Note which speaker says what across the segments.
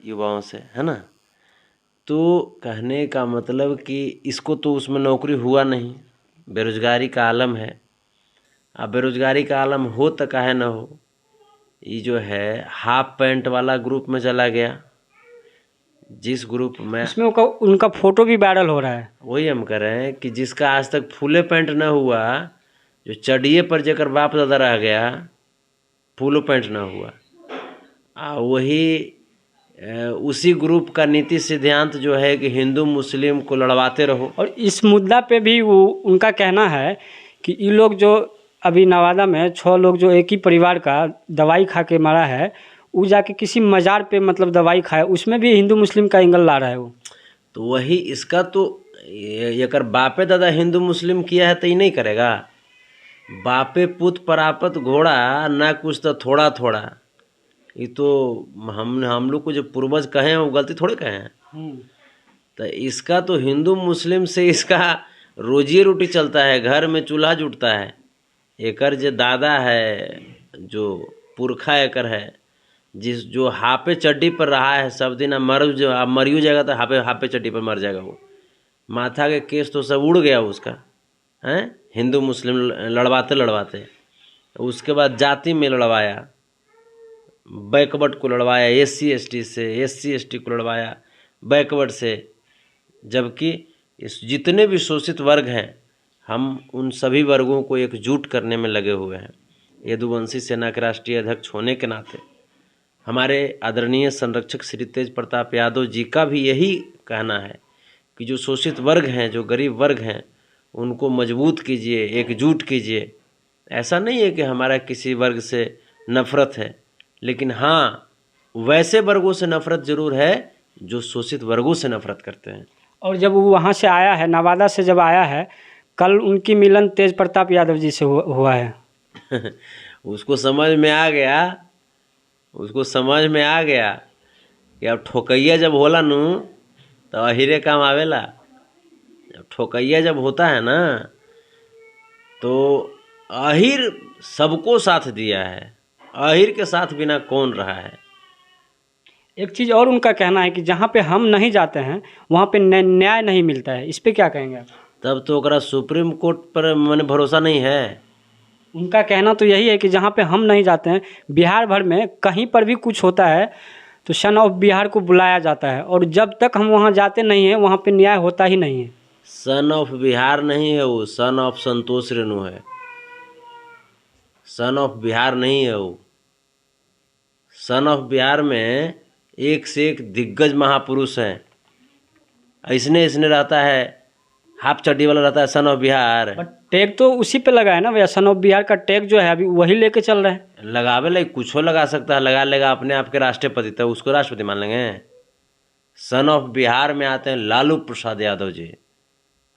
Speaker 1: युवाओं से, है ना। तो कहने का मतलब कि इसको तो उसमें नौकरी हुआ नहीं, बेरोजगारी का आलम है। अब बेरोजगारी का आलम हो तो काहे ना हो, ये जो है हाफ पैंट वाला ग्रुप में चला गया, जिस ग्रुप में
Speaker 2: उसमें उनका फोटो भी वायरल हो रहा है।
Speaker 1: वही हम कह रहे हैं कि जिसका आज तक फुले पैंट न हुआ, जो चढ़िए पर जेकर बाप दादा रह गया, फुलो पैंट न हुआ, वही उसी ग्रुप का नीति सिद्धांत जो है कि हिंदू मुस्लिम को लड़वाते रहो।
Speaker 2: और इस मुद्दा पे भी वो उनका कहना है कि ये लोग जो अभी नवादा में 6 लोग जो एक ही परिवार का दवाई खा के मरा है, वो जाके किसी मज़ार पे मतलब दवाई खाए, उसमें भी हिंदू मुस्लिम का एंगल ला रहा है वो।
Speaker 1: तो वही इसका तो अगर बापे दादा हिंदू मुस्लिम किया है तो ये नहीं करेगा। बापे पुत परापत घोड़ा, ना कुछ तो थोड़ा थोड़ा। ये तो हम लोग को जो पूर्वज कहे हैं वो गलती थोड़े कहे हैं। तो इसका तो हिंदू मुस्लिम से इसका रोजी रोटी चलता है, घर में चूल्हा जुटता है। एकर जो दादा है, जो पुरखा एकर है, जिस जो हाफे चड्डी पर रहा है सब दिन, अब मरियो जाएगा तो हाफे चड्डी पर मर जाएगा वो। माथा के केस तो सब उड़ गया उसका, हैं, हिंदू मुस्लिम लड़वाते लड़वाते। उसके बाद जाति में लड़वाया, बैकवर्ड को लड़वाया एससी एसटी से, एससी एसटी को लड़वाया बैकवर्ड से। जबकि इस जितने भी शोषित वर्ग हैं, हम उन सभी वर्गों को एकजुट करने में लगे हुए हैं। यदुवंशी सेना के राष्ट्रीय अध्यक्ष होने के नाते हमारे आदरणीय संरक्षक श्री तेज प्रताप यादव जी का भी यही कहना है कि जो शोषित वर्ग हैं, जो गरीब वर्ग हैं, उनको मजबूत कीजिए, एकजुट कीजिए। ऐसा नहीं है कि हमारा किसी वर्ग से नफरत है, लेकिन हाँ, वैसे वर्गों से नफरत जरूर है जो शोषित वर्गों से नफरत करते हैं।
Speaker 2: और जब वो वहाँ से आया है, नवादा से जब आया है, कल उनकी मिलन तेज प्रताप यादव जी से हुआ है।
Speaker 1: उसको समझ में आ गया कि अब ठोकैया जब होला नु तो अहिरे काम आवेला। जब ठोकैया जब होता है ना, तो अहिर सबको साथ दिया है, अहिर के साथ बिना कौन रहा है।
Speaker 2: एक चीज़ और उनका कहना है कि जहाँ पे हम नहीं जाते हैं वहाँ पे न्याय नहीं मिलता है। इस पे क्या कहेंगे आप?
Speaker 1: तब तो ओकरा सुप्रीम कोर्ट पर मैंने भरोसा नहीं है।
Speaker 2: उनका कहना तो यही है कि जहाँ पे हम नहीं जाते हैं, बिहार भर में कहीं पर भी कुछ होता है तो सन ऑफ बिहार को बुलाया जाता है, और जब तक हम वहाँ जाते नहीं हैं वहाँ पे न्याय होता ही नहीं है।
Speaker 1: सन ऑफ बिहार नहीं है वो, सन ऑफ संतोष रेणु है। सन ऑफ बिहार नहीं है वो। सन ऑफ बिहार में एक से एक दिग्गज महापुरुष हैं। इसने रहता है, हाफ चड्डी वाला रहता है son of Bihar.
Speaker 2: But tag तो उसी पे लगा है ना भैया, सन ऑफ बिहार का टैग जो है अभी वही लेके चल रहे हैं।
Speaker 1: लगावे लगे, कुछ लगा सकता है, लगा लेगा अपने आप के राष्ट्रपति, तो उसको राष्ट्रपति मान लेंगे। सन ऑफ बिहार में आते हैं लालू प्रसाद यादव जी,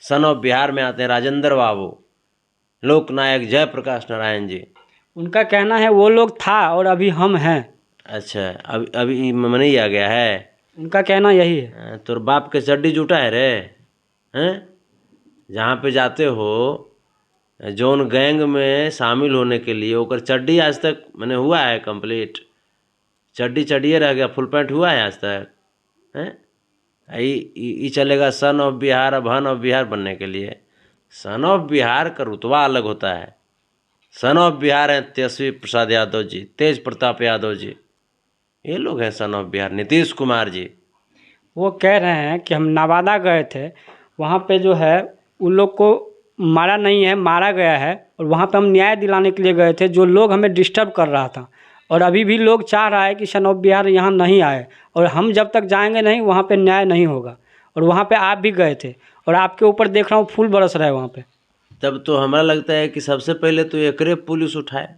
Speaker 1: सन ऑफ बिहार में आते हैं राजेंद्र बाबू, लोकनायक जयप्रकाश नारायण जी।
Speaker 2: उनका कहना है वो लोग था और अभी हम हैं।
Speaker 1: अच्छा, अभी मने ही आ गया है।
Speaker 2: उनका कहना यही है।
Speaker 1: तोर बाप के चड्डी जूटा है रे, हैं? जहाँ पे जाते हो, जौन गैंग में शामिल होने के लिए, ओकर चड्डी आज तक मैंने हुआ है कंप्लीट? चड्डी चढ़िए रह गया, फुल पैंट हुआ है आज तक? हैं? ये चलेगा सन ऑफ बिहार, अब हन ऑफ बिहार बनने के लिए। सन ऑफ बिहार का रुतबा अलग होता है। सन ऑफ बिहार हैं तेजस्वी प्रसाद यादव जी, तेज प्रताप यादव जी, ये लोग हैं सन ऑफ बिहार। नीतीश कुमार जी।
Speaker 2: वो कह रहे हैं कि हम नवादा गए थे, वहाँ पे जो है उन लोग को मारा नहीं है, मारा गया है, और वहाँ पे हम न्याय दिलाने के लिए गए थे। जो लोग हमें डिस्टर्ब कर रहा था, और अभी भी लोग चाह रहा है कि सन ऑफ बिहार यहाँ नहीं आए, और हम जब तक जाएंगे नहीं वहाँ पे न्याय नहीं होगा। और वहाँ पे आप भी गए थे, और आपके ऊपर देख रहा हूँ फूल बरस रहा है वहाँ पे।
Speaker 1: तब तो हमारा लगता है कि सबसे पहले तो एकरे पुलिस उठाए,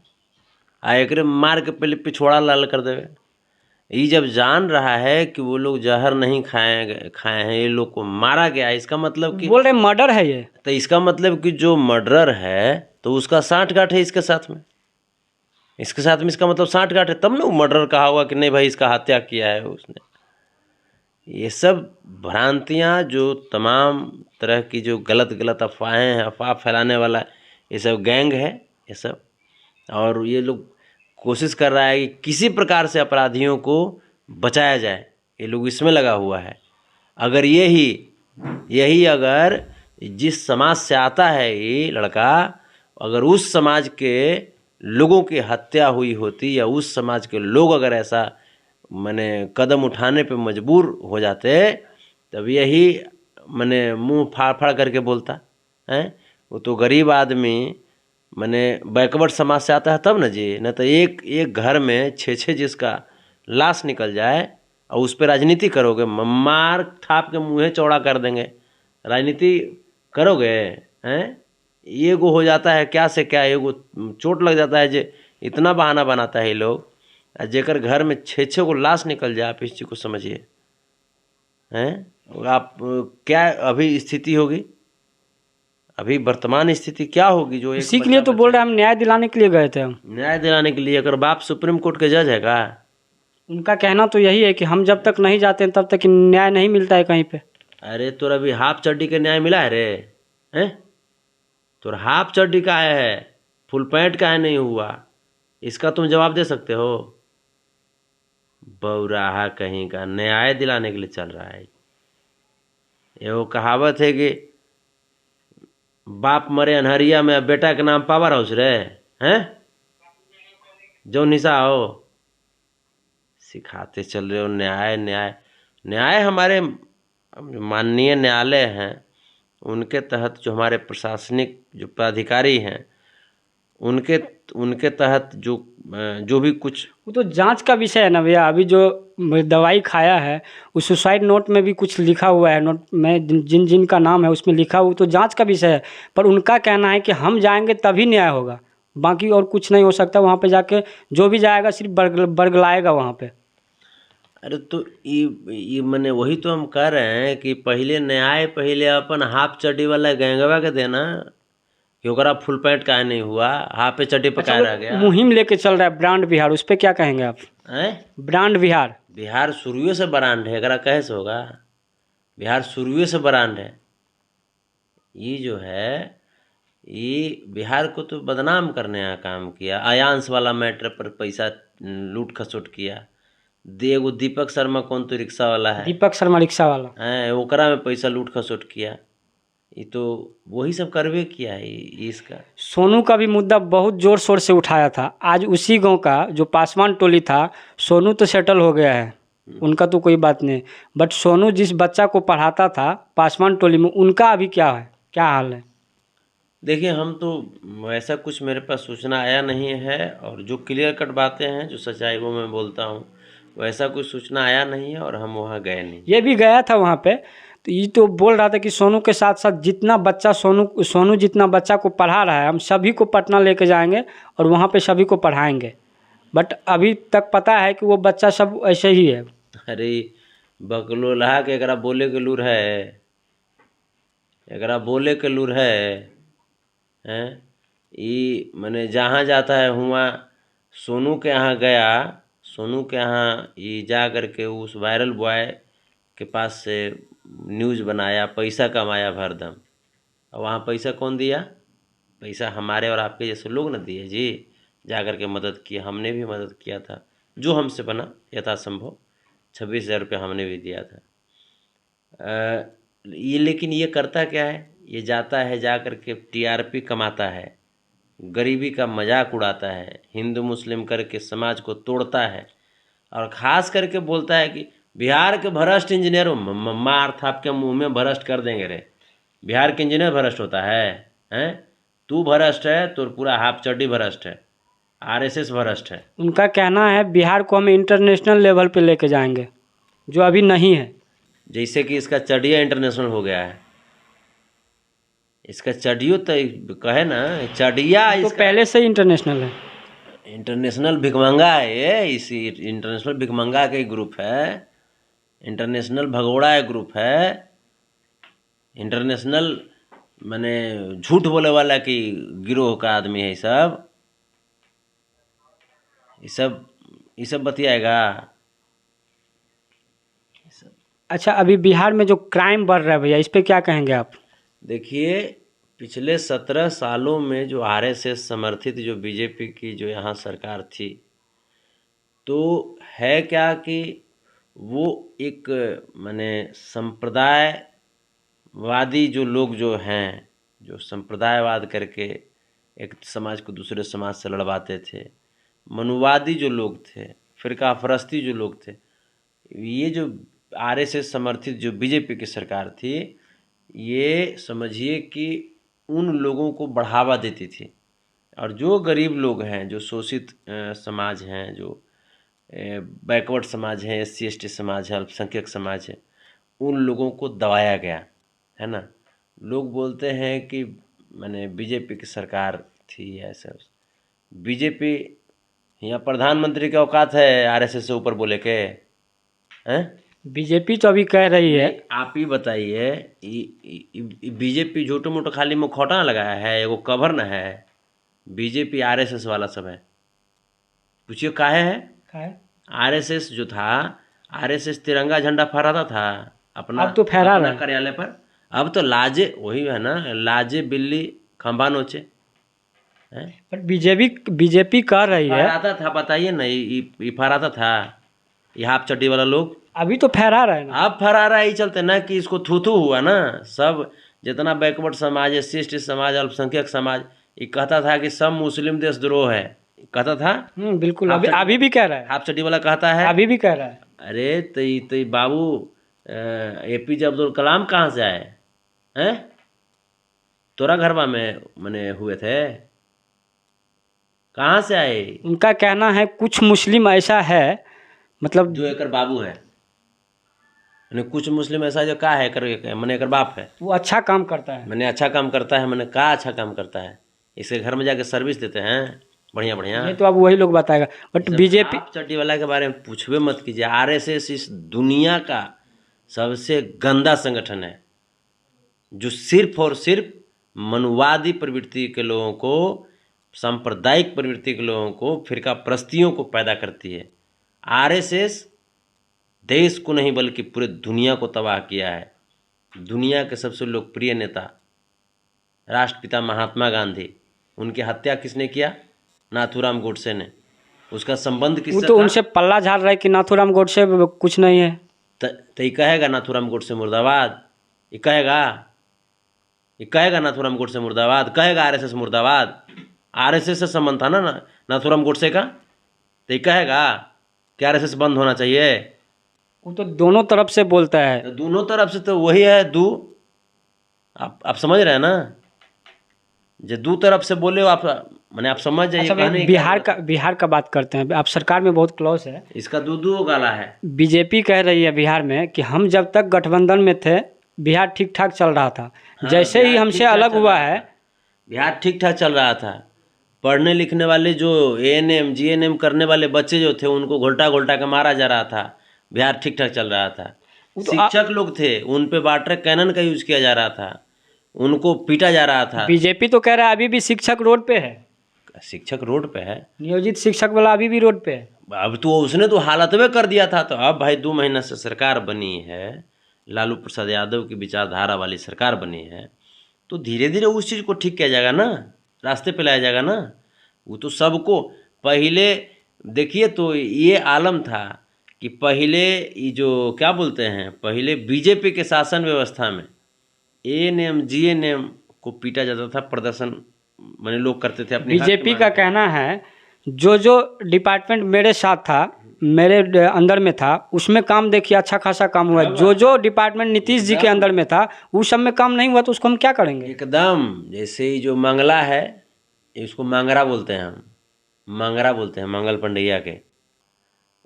Speaker 1: एकरे मार के पहले पिछवाड़ा लाल कर देवे। ये जब जान रहा है कि वो लोग जहर नहीं खाए हैं, ये लोग को मारा गया, इसका मतलब कि
Speaker 2: बोल रहे मर्डर है ये।
Speaker 1: तो इसका मतलब कि जो मर्डरर है तो उसका साठगांठ है इसके साथ में, इसका मतलब साठगांठ है, तब ना वो मर्डर कहा होगा कि नहीं भाई इसका हत्या किया है उसने। ये सब भ्रांतियाँ, जो तमाम तरह की जो गलत अफवाहें हैं, अफवाह फैलाने वाला ये सब गैंग है ये सब। और ये लोग कोशिश कर रहा है कि किसी प्रकार से अपराधियों को बचाया जाए, ये लोग इसमें लगा हुआ है। अगर यही अगर जिस समाज से आता है ये लड़का, अगर उस समाज के लोगों की हत्या हुई होती या उस समाज के लोग अगर ऐसा माने कदम उठाने पे मजबूर हो जाते, तब यही माने मुंह फाड़ फाड़ करके बोलता है। वो तो गरीब आदमी माने बैकवर्ड समाज से आता है तब न जी, न तो एक एक घर में छः जिसका लाश निकल जाए और उस पर राजनीति करोगे, मार थाप के मुँह चौड़ा कर देंगे। राजनीति करोगे हैं? एगो हो जाता है क्या से क्या, एगो चोट लग जाता है, जे इतना बहाना बनाता है ये लोग। जेकर घर में छः को लाश निकल जाए, आप इस चीज़ को समझिए हैं। आप क्या अभी स्थिति होगी, अभी वर्तमान स्थिति क्या होगी जो
Speaker 2: इसी के लिए तो बोल रहे हैं हम न्याय दिलाने के लिए गए थे। हम
Speaker 1: न्याय दिलाने के लिए। अगर बाप सुप्रीम कोर्ट के जज है का?
Speaker 2: उनका कहना तो यही है कि हम जब तक नहीं जाते हैं तब तक न्याय नहीं मिलता है कहीं पे।
Speaker 1: अरे तोर अभी हाफ चड्डी के न्याय मिला है रे हैं? तोर हाफ चड्डी का है, फुल पैंट का है नहीं हुआ, इसका तुम जवाब दे सकते हो? बौराहा कहीं का न्याय दिलाने के लिए चल रहा है। ये वो कहावत है कि बाप मरे अनहरिया में, बेटा के नाम पावर हाउस रे हैं, जो निशा हो सिखाते चल रहे हो न्याय न्याय न्याय। हमारे माननीय न्यायालय हैं, उनके तहत जो हमारे प्रशासनिक जो पदाधिकारी हैं, उनके तहत जो भी कुछ,
Speaker 2: वो तो जांच का विषय है ना भैया। अभी जो दवाई खाया है उस सुसाइड नोट में भी कुछ लिखा हुआ है, नोट में जिन जिन का नाम है उसमें लिखा हुआ, तो जांच का विषय है। पर उनका कहना है कि हम जाएंगे तभी न्याय होगा, बाकी और कुछ नहीं हो सकता। वहाँ पे जाके जो भी जाएगा सिर्फ बरगलाएगा वहाँ पे।
Speaker 1: अरे तो ये मैंने वही तो हम कह रहे हैं कि पहले न्याय, पहले अपन हाफ चड्डी वाला गैंगवा के देना कि ओकरा फुल पैंट का नहीं हुआ, हाफ पे चड्डी पकाए रह गया।
Speaker 2: मुहिम लेके चल रहा है ब्रांड बिहार, उस पर क्या कहेंगे आप? ब्रांड बिहार,
Speaker 1: बिहार शुरुए से ब्रांड है, एकरा कहे से होगा? बिहार शुरुए से ब्रांड है। ये जो है ये बिहार को तो बदनाम करने का काम किया। आयांश वाला मैटर पर पैसा लूट खसोट किया। एगो दीपक शर्मा कौन तो रिक्शा वाला है,
Speaker 2: दीपक शर्मा रिक्शा वाला
Speaker 1: है, ओकरा में पैसा लूट खसोट किया। ये तो वही सब करवे किया है इसका।
Speaker 2: सोनू का भी मुद्दा बहुत जोर शोर से उठाया था। आज उसी गांव का जो पासवान टोली था, सोनू तो सेटल हो गया है, उनका तो कोई बात नहीं, बट सोनू जिस बच्चा को पढ़ाता था पासवान टोली में, उनका अभी क्या है, क्या हाल है?
Speaker 1: देखिए, हम तो ऐसा कुछ मेरे पास सूचना आया नहीं है, और जो क्लियर कट बातें हैं, जो सच्चाई वो मैं बोलता हूँ, वैसा कुछ सूचना आया नहीं है और हम वहाँ गए नहीं।
Speaker 2: ये भी गया था वहाँ पे, तो ये तो बोल रहा था कि सोनू के साथ साथ जितना बच्चा सोनू जितना बच्चा को पढ़ा रहा है, हम सभी को पटना लेके जाएंगे और वहाँ पे सभी को पढ़ाएंगे। बट अभी तक पता है कि वो बच्चा सब ऐसे ही है।
Speaker 1: अरे बकलोला के एकरा बोले के लूर है, एकरा बोले के लूर है हैं। ये मैंने जहाँ जाता है हुआ सोनू के यहाँ गया, सोनू के यहाँ ये जा करके उस वायरल बॉय के पास से न्यूज़ बनाया, पैसा कमाया भरदम। और वहाँ पैसा कौन दिया? पैसा हमारे और आपके जैसे लोग न दिए जी, जा कर के मदद किया। हमने भी मदद किया था जो हमसे बना यथासंभव, 26,000 रुपये हमने भी दिया था। ये लेकिन ये करता क्या है, ये जाता है जा कर के TRP कमाता है, गरीबी का मजाक उड़ाता है, हिंदू मुस्लिम करके समाज को तोड़ता है, और ख़ास करके बोलता है कि बिहार के भ्रष्ट इंजीनियर, मार थाप के मुंह में भ्रष्ट कर देंगे रे। बिहार के इंजीनियर भ्रष्ट होता है हैं? तू भ्रष्ट है, तो पूरा हाफ चड्डी भ्रष्ट है, RSS भ्रष्ट है।
Speaker 2: उनका कहना है बिहार को हम इंटरनेशनल लेवल पे लेके जाएंगे, जो अभी नहीं है।
Speaker 1: जैसे कि इसका चडिया इंटरनेशनल हो गया है। इसका चडियो तो कहे ना, चडिया
Speaker 2: तो पहले से ही इंटरनेशनल है।
Speaker 1: इंटरनेशनल भिकमंगा है ये। इसी इंटरनेशनल भिकमंगा का ग्रुप है, इंटरनेशनल भगोड़ा एक ग्रुप है, इंटरनेशनल माने झूठ बोले वाला की गिरोह का आदमी है। ये सब बतियाएगा।
Speaker 2: अच्छा, अभी बिहार में जो क्राइम बढ़ रहा है भैया, इस पे क्या कहेंगे आप?
Speaker 1: देखिए, पिछले 17 सालों में जो RSS समर्थित जो BJP की जो यहाँ सरकार थी, तो है क्या कि वो एक माने संप्रदायवादी जो लोग जो हैं, जो संप्रदायवाद करके एक समाज को दूसरे समाज से लड़वाते थे, मनुवादी जो लोग थे, फिरका फरस्ती जो लोग थे, ये जो आरएसएस समर्थित जो बीजेपी की सरकार थी, ये समझिए कि उन लोगों को बढ़ावा देती थी। और जो गरीब लोग हैं, जो शोषित समाज हैं, जो बैकवर्ड समाज है, SC ST समाज है, अल्पसंख्यक समाज है, उन लोगों को दबाया गया है ना। लोग बोलते हैं कि मैंने बीजेपी की सरकार थी ऐसा। बीजेपी यहाँ प्रधानमंत्री की औकात है आरएसएस से ऊपर बोले के हैं?
Speaker 2: बीजेपी तो अभी कह रही है,
Speaker 1: आप ही बताइए, बीजेपी झूठो मोटो खाली मुखौटा लगाया है, एगो कवर न है। बीजेपी आरएसएस वाला सब है, पूछिए काहे है। आरएसएस जो था, आरएसएस तिरंगा झंडा फहराता था अपना,
Speaker 2: अब तो फहरा
Speaker 1: अपना
Speaker 2: रहा है।
Speaker 1: कार्यालय पर। अब तो लाजे वही है ना, लाजे बिल्ली खंबा नोचे हैं।
Speaker 2: पर बीजेपी कह रही है,
Speaker 1: फहराता था, बताइए ना, ये फहराता था, ये हाफ चड्डी वाला लोग।
Speaker 2: अभी तो फहरा रहा है ना।
Speaker 1: अब फहरा रहा ही चलते ना कि इसको थूथू हुआ ना। सब जितना बैकवर्ड समाज, SC ST समाज, अल्पसंख्यक समाज, ये कहता था कि सब मुस्लिम देशद्रोह है, कहता था।
Speaker 2: बिल्कुल, अभी भी कह रहा है,
Speaker 1: हाफ चड्डी वाला कहता है,
Speaker 2: अभी भी कह रहा है।
Speaker 1: अरे तो बाबू APJ अब्दुल कलाम कहाँ से आए हैं? तोरा घरवा में मने हुए थे, कहाँ से आए?
Speaker 2: उनका कहना है कुछ मुस्लिम ऐसा है, मतलब
Speaker 1: जो एकर बाबू है, मैंने कुछ मुस्लिम ऐसा जो का है कर, मैंने एकर बाप है,
Speaker 2: वो अच्छा काम करता है।
Speaker 1: मैंने अच्छा काम करता है, मैंने का अच्छा काम करता है, इसके घर में जाके सर्विस देते हैं बढ़िया बढ़िया।
Speaker 2: ये तो अब वही लोग बताएगा। बट बीजेपी
Speaker 1: आप चड्डी वाला के बारे में पूछबे मत कीजिए। आरएसएस इस दुनिया का सबसे गंदा संगठन है, जो सिर्फ और सिर्फ मनुवादी प्रवृत्ति के लोगों को, सांप्रदायिक प्रवृत्ति के लोगों को, फिरका प्रस्तियों को पैदा करती है। आरएसएस देश को नहीं बल्कि पूरे दुनिया को तबाह किया है। दुनिया के सबसे लोकप्रिय नेता राष्ट्रपिता महात्मा गांधी, उनकी हत्या किसने किया? नाथूराम गोडसे ने। उसका संबंध
Speaker 2: वो
Speaker 1: किससे
Speaker 2: तो
Speaker 1: था?
Speaker 2: उनसे पल्ला झाड़ रहा है कि नाथूराम गोडसे कुछ नहीं है।
Speaker 1: तो ये कहेगा नाथूराम गोडसे मुर्दाबाद? ये कहेगा नाथूराम गोडसे मुर्दाबाद? कहेगा आरएसएस मुर्दाबाद? आरएसएस से संबंध था ना नाथूराम गोडसे का, तो ये कहेगा कि आरएसएस बंद होना चाहिए?
Speaker 2: वो तो दोनों तरफ से बोलता है।
Speaker 1: तो दोनों तरफ से तो वही है दू, आप समझ रहे हैं ना, जो दो तरफ से बोले हो आप, मैंने आप समझ जाइए।
Speaker 2: अच्छा, बिहार का बात करते हैं। आप सरकार में बहुत क्लोज है,
Speaker 1: इसका दो गाला है।
Speaker 2: बीजेपी कह रही है बिहार में कि हम जब तक गठबंधन में थे बिहार ठीक ठाक चल रहा था।
Speaker 1: हाँ,
Speaker 2: जैसे ही हमसे अलग हुआ है,
Speaker 1: बिहार ठीक ठाक चल रहा था। पढ़ने लिखने वाले जो ANM GNM करने वाले बच्चे जो थे, उनको घोल्टा घोल्टा के मारा जा रहा था। बिहार ठीक ठाक चल रहा था। शिक्षक लोग थे, उन पे वाटर कैनन का यूज किया जा रहा था, उनको पीटा जा रहा था।
Speaker 2: बीजेपी तो कह रहा है अभी भी शिक्षक रोड पे है।
Speaker 1: शिक्षक रोड पे है,
Speaker 2: नियोजित शिक्षक वाला अभी भी रोड पे है।
Speaker 1: अब तो उसने तो हालत में कर दिया था। तो अब भाई 2 महीना से सरकार बनी है, लालू प्रसाद यादव की विचारधारा वाली सरकार बनी है, तो धीरे धीरे उस चीज़ को ठीक किया जाएगा ना, रास्ते पे लाया जाएगा ना। वो तो सबको पहले देखिए, तो ये आलम था कि पहले ये जो क्या बोलते हैं, पहले बीजेपी के शासन व्यवस्था में ANM GNM को पीटा जाता था, प्रदर्शन मैंने लोग करते थे अपने।
Speaker 2: बीजेपी का कहना है जो डिपार्टमेंट मेरे साथ था, मेरे अंदर में था, उसमें काम देखिए अच्छा खासा काम हुआ। जो डिपार्टमेंट नीतीश जी के अंदर में था उस सब में काम नहीं हुआ, तो उसको हम क्या करेंगे?
Speaker 1: एकदम जैसे ही जो मंगला है, इसको मंगरा बोलते हैं हम, मंगरा बोलते हैं मंगल पंडैया के।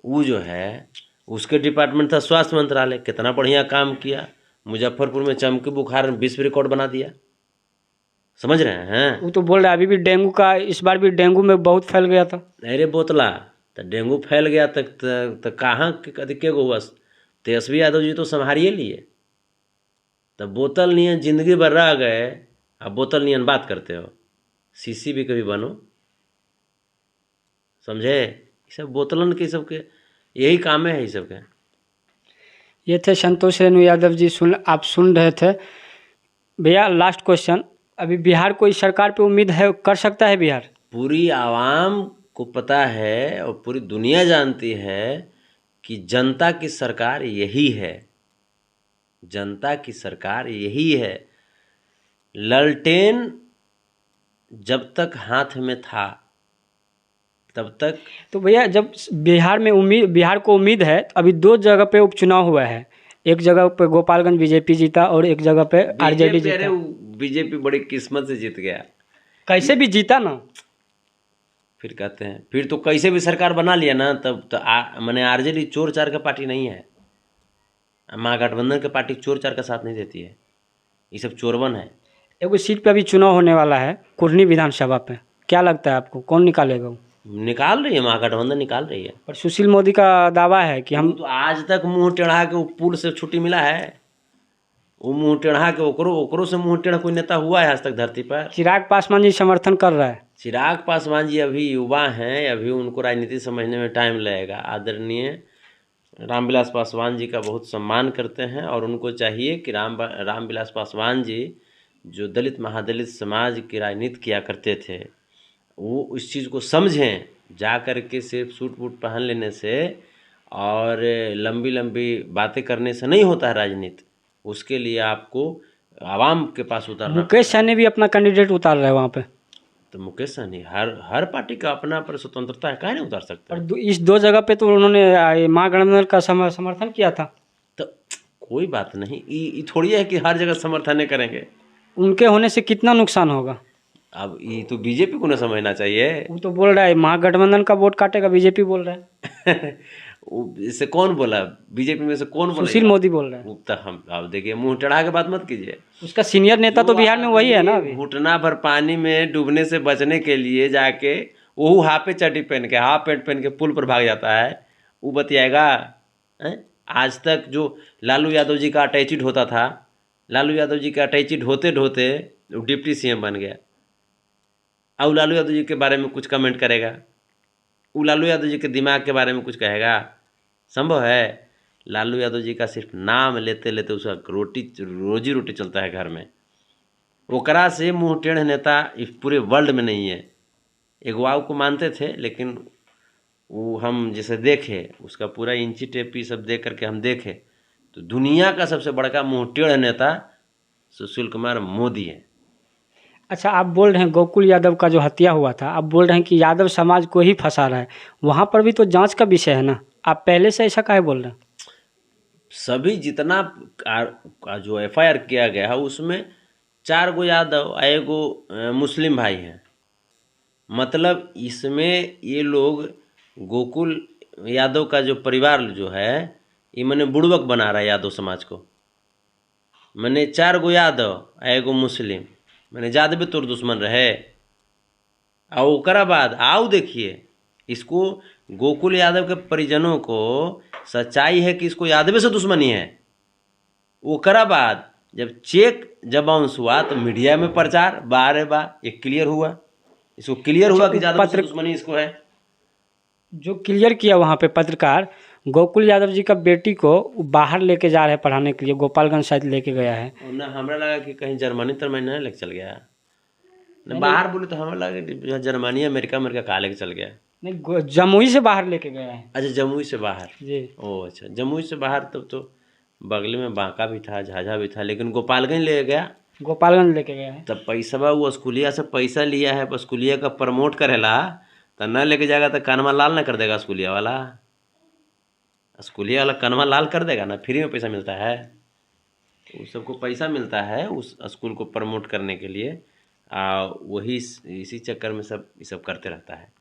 Speaker 1: वो जो है उसके डिपार्टमेंट था स्वास्थ्य मंत्रालय, कितना बढ़िया काम किया। मुजफ्फरपुर में चमकी बुखार में विश्व रिकॉर्ड बना दिया, समझ रहे हैं।
Speaker 2: वो तो बोल रहे हैं अभी भी डेंगू का, इस बार भी डेंगू में बहुत फैल गया था।
Speaker 1: अरे बोतला, तो डेंगू फैल गया तो कहाँ के गो हुआ? तेजस्वी यादव जी तो संभालिए लिए, तो बोतल नियन जिंदगी भर रह गए, अब बोतल नियन बात करते हो। CC भी कभी बनो, समझे। ये सब बोतलन के सबके यही काम है, ये सबके।
Speaker 2: ये थे संतोष रेणु यादव जी, आप सुन रहे थे। भैया लास्ट क्वेश्चन, अभी बिहार को इस सरकार पे उम्मीद है, कर सकता है बिहार?
Speaker 1: पूरी आवाम को पता है और पूरी दुनिया जानती है कि जनता की सरकार यही है, जनता की सरकार यही है। ललटेन जब तक हाथ में था तब तक।
Speaker 2: तो भैया जब बिहार को उम्मीद है, अभी 2 जगह पे उपचुनाव हुआ है, एक जगह पे गोपालगंज बीजेपी जीता और एक जगह पे आरजेडी
Speaker 1: बीजेपी, अरे
Speaker 2: जीता।
Speaker 1: बीजेपी बड़ी किस्मत से जीत गया।
Speaker 2: कैसे भी जीता ना।
Speaker 1: फिर कहते हैं, फिर तो कैसे भी सरकार बना लिया ना, तब तो मैंने आरजेडी चोर चार का पार्टी नहीं है। महागठबंधन के पार्टी चोर चार का साथ नहीं देती है, ये सब चोरवन है।
Speaker 2: एगो सीट पे अभी चुनाव होने वाला है, कुर्नी विधानसभा पे, क्या लगता है आपको कौन निकालेगा वो?
Speaker 1: निकाल रही है, महागठबंधन निकाल रही है।
Speaker 2: पर सुशील मोदी का दावा है कि हम
Speaker 1: वो तो आज तक मुंह टेढ़ा के वो पुल से छुट्टी मिला है, वो मुंह टेढ़ा के ओकरो से मुंह टेढ़ा कोई नेता हुआ है आज तक धरती पर?
Speaker 2: चिराग पासवान जी समर्थन कर रहा है।
Speaker 1: चिराग पासवान जी अभी युवा हैं, अभी उनको राजनीति समझने में टाइम लगेगा। आदरणीय रामविलास पासवान जी का बहुत सम्मान करते हैं और उनको चाहिए कि रामविलास पासवान जी जो दलित महादलित समाज की राजनीति किया करते थे, वो इस चीज़ को समझें। जा कर के सिर्फ सूट बूट पहन लेने से और लंबी लंबी बातें करने से नहीं होता है राजनीति। उसके लिए आपको आवाम के पास उतरना।
Speaker 2: मुकेश सहनी भी अपना कैंडिडेट उतार रहे हैं वहाँ पे।
Speaker 1: तो मुकेश सहनी, हर पार्टी का अपना पर स्वतंत्रता है, काहे नहीं उतार सकता?
Speaker 2: और इस 2 जगह पे तो उन्होंने महागठबंधन का समर्थन किया था।
Speaker 1: तो कोई बात नहीं, ये थोड़ी है कि हर जगह समर्थन नहीं करेंगे।
Speaker 2: उनके होने से कितना नुकसान होगा?
Speaker 1: अब ये तो बीजेपी को ना समझना चाहिए।
Speaker 2: वो तो बोल रहा है महागठबंधन का वोट काटेगा, बीजेपी बोल रहा है।
Speaker 1: इससे कौन बोला? बीजेपी में से कौन बोला?
Speaker 2: सुशील मोदी बोल रहे हैं।
Speaker 1: तो हम अब देखिए, मुंह चढ़ा के बात मत कीजिए।
Speaker 2: उसका सीनियर नेता तो बिहार में वही है ना। अभी
Speaker 1: घुटना भर पानी में डूबने से बचने के लिए जाके वो हाफ चड्डी पहन के, हाफ पैंट पहन के पुल पर भाग जाता है, वो बतियाएगा? आज तक जो लालू यादव जी का अटैचिड होता था, लालू यादव जी का अटैचिड होते ढोते डिप्टी सीएम बन गया। अब लालू यादव जी के बारे में कुछ कमेंट करेगा? वो लालू यादव जी के दिमाग के बारे में कुछ कहेगा? संभव है? लालू यादव जी का सिर्फ नाम लेते लेते उसका रोजी रोटी चलता है घर में। ओकरा से मुंह टेढ़ नेता इस पूरे वर्ल्ड में नहीं है। अगुवाओं को मानते थे, लेकिन वो हम जैसे देखे उसका पूरा इंची टेपी सब देख करके हम देखे तो दुनिया का सबसे बड़का मुंह टेढ़ नेता सुशील कुमार मोदी है।
Speaker 2: अच्छा, आप बोल रहे हैं गोकुल यादव का जो हत्या हुआ था, आप बोल रहे हैं कि यादव समाज को ही फंसा रहा है, वहाँ पर भी तो जांच का विषय है ना, आप पहले से ऐसा काहे बोल रहे हैं?
Speaker 1: सभी जितना जो एफआईआर किया गया है उसमें 4 गो यादव, एगो मुस्लिम भाई हैं। मतलब इसमें ये लोग गोकुल यादव का जो परिवार जो है, ये मैंने बुड़बक बना रहा है यादव समाज को। मैंने 4 गो यादव एगो मुस्लिम, मैंने यादव तोर दुश्मन रहे। और ओकरा बाद आओ देखिए, इसको गोकुल यादव के परिजनों को सच्चाई है कि इसको यादव से दुश्मनी है। ओकरा बाद जब बाउंस हुआ तो मीडिया में प्रचार बारे ये क्लियर हुआ, इसको क्लियर हुआ कि यादव से दुश्मनी इसको है।
Speaker 2: जो क्लियर किया वहाँ पे पत्रकार, गोकुल यादव जी का बेटी को बाहर लेके जा रहे हैं पढ़ाने के लिए, गोपालगंज शायद लेके गया है
Speaker 1: ना। हमरा लगा कि कहीं जर्मनी तरमनी लेके चल गया ना, बाहर बोले तो हमें लगा कि जर्मनी अमेरिका कहाँ लेके चल गया।
Speaker 2: नहीं, जमुई से बाहर लेके गया है।
Speaker 1: अच्छा, जमुई से बाहर
Speaker 2: जी।
Speaker 1: ओ अच्छा, जमुई से बाहर। तब तो बगल में बांका भी था, झाझा भी था, लेकिन गोपालगंज ले गया।
Speaker 2: गोपालगंज लेके गया है।
Speaker 1: तब पैसा वो स्कूलिया से पैसा लिया है, स्कूलिया का प्रमोट करेला, तो न लेके जाएगा तो कानवा लाल ना कर देगा स्कूलिया वाला। स्कूलिया वाला कानवा लाल कर देगा ना, फ्री में पैसा मिलता है। उस सबको पैसा मिलता है उस स्कूल को प्रमोट करने के लिए, वही इसी चक्कर में सब ये सब करते रहता है।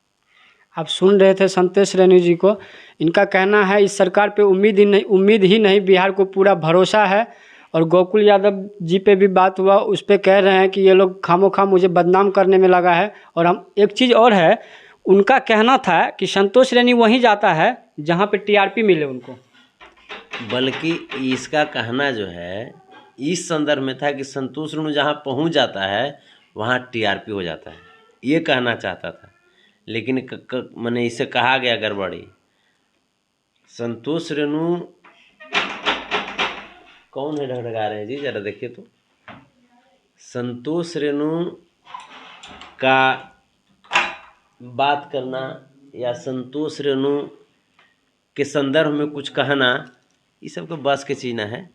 Speaker 2: आप सुन रहे थे संतोष रेणु जी को, इनका कहना है इस सरकार पे उम्मीद ही नहीं, बिहार को पूरा भरोसा है। और गोकुल यादव जी पे भी बात हुआ, उस पे कह रहे हैं कि ये लोग खामोखा मुझे बदनाम करने में लगा है। और हम एक चीज़ और है, उनका कहना था कि संतोष रेणु वहीं जाता है जहाँ पे टीआरपी मिले उनको।
Speaker 1: बल्कि इसका कहना जो है इस संदर्भ में था कि संतोष रेणु जहाँ पहुँच जाता है वहाँ टीआरपी हो जाता है, ये कहना चाहता था। लेकिन मैंने इसे कहा गया गड़बड़ी। संतोष रेणु कौन है ढगढगा रहे हैं जी, जरा देखिए तो। संतोष रेणु का बात करना या संतोष रेणु के संदर्भ में कुछ कहना, ये सब तो बस की चीज़ ना है।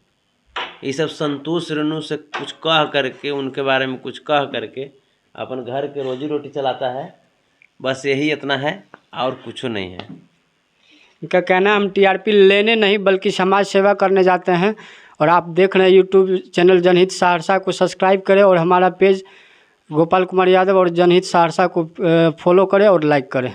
Speaker 1: ये सब संतोष रेणु से कुछ कह करके, उनके बारे में कुछ कह करके अपन घर के रोजी रोटी चलाता है, बस यही इतना है और कुछ नहीं है।
Speaker 2: इनका कहना है हम टीआरपी लेने नहीं बल्कि समाज सेवा करने जाते हैं। और आप देख रहे हैं यूट्यूब चैनल जनहित सहरसा को सब्सक्राइब करें और हमारा पेज गोपाल कुमार यादव और जनहित सहरसा को फॉलो करें और लाइक करें।